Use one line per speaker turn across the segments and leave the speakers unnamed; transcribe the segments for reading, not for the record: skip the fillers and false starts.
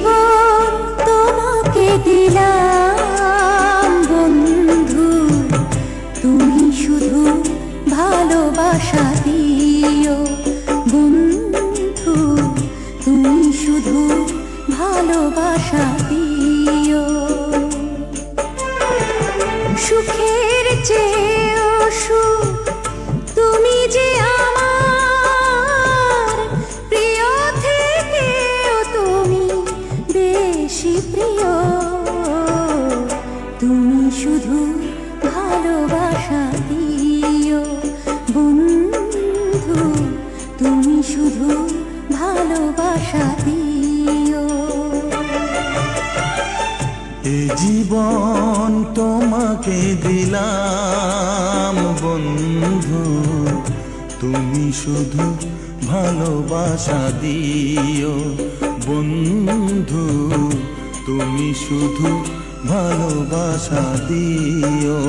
জীবন তোমাকে দিলাম বন্ধু, তুমি শুধু ভালোবাসা দিও বন্ধু, তুমি শুধু ভালোবাসা দিও। সুখের চেয়েও সুখ তুমি যে আমার প্রিয় থেকেও তুমি বেশি প্রিয়, তুমি শুধু ভালোবাসা দিও বন্ধু, তুমি শুধু ভালোবাসা দিও।
এ জীবন তোমাকে দিলাম বন্ধু, তুমি শুধু ভালোবাসা দিও বন্ধু, তুমি শুধু ভালোবাসা দিও।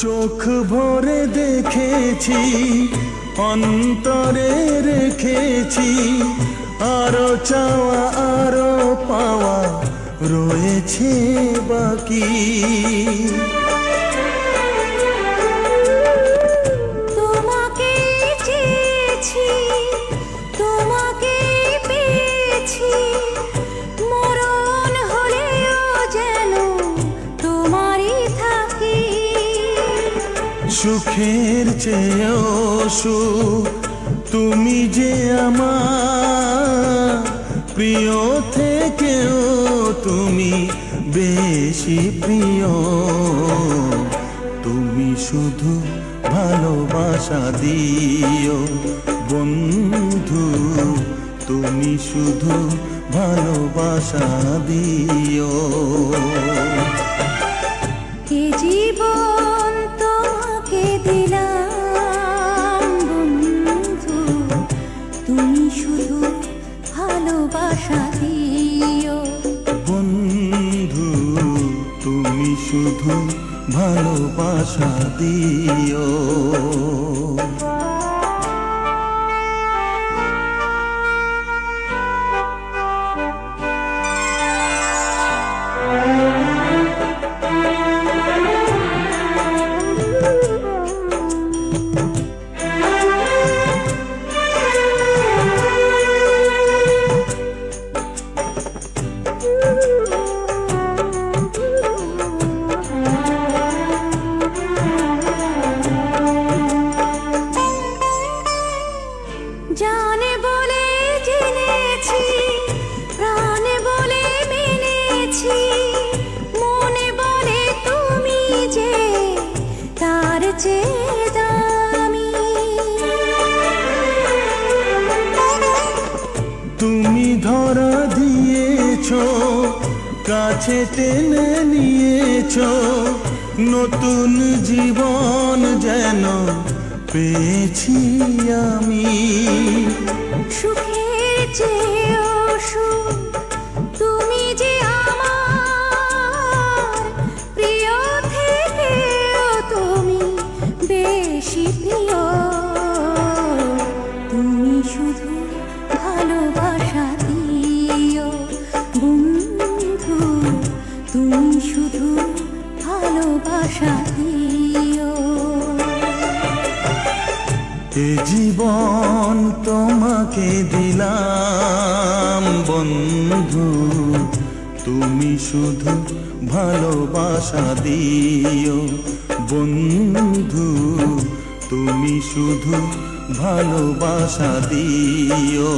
চোখ ভরে দেখেছি, অন্তরে রেখেছি, আরো চাওয়া আরো পাওয়া রয়েছে বাকি।
তোমাকে চেয়েছি, তোমাকে পেয়েছি, মরণ হলেও যেন তোমারই থাকি।
সুখের চেয়েও সুখ তুমি যে আমার প্রিয় থেকেও তুমি বেশি প্রিয়, তুমি শুধু ভালোবাসা দিও বন্ধু, তুমি শুধু ভালোবাসা দিও।
এ জীবন তোমাকে দিলাম বন্ধু, তুমি শুধু ভালোবাসা দিও
বন্ধু, তুমি শুধু ভালোবাসা দিও।
জানে বলে জেনেছি, প্রাণে বলে মেনেছি, মনে বলে তুমি যে তার চেয়ে দামি।
তুমি ধরা দিয়েছ, কাছে টেনে নিয়েছ, নতুন জীবন যেন পেয়েছি আমি।
সুখের চেয়েও সুখ তুমি যে আমার প্রিয় থেকেও তুমি বেশি প্রিয়, তুমি শুধু ভালোবাসা দিও বন্ধু, তুমি শুধু ভালোবাসা দিও।
এ জীবন তোমাকে দিলাম বন্ধু, তুমি শুধু ভালোবাসা দিও বন্ধু, তুমি শুধু ভালোবাসা দিও।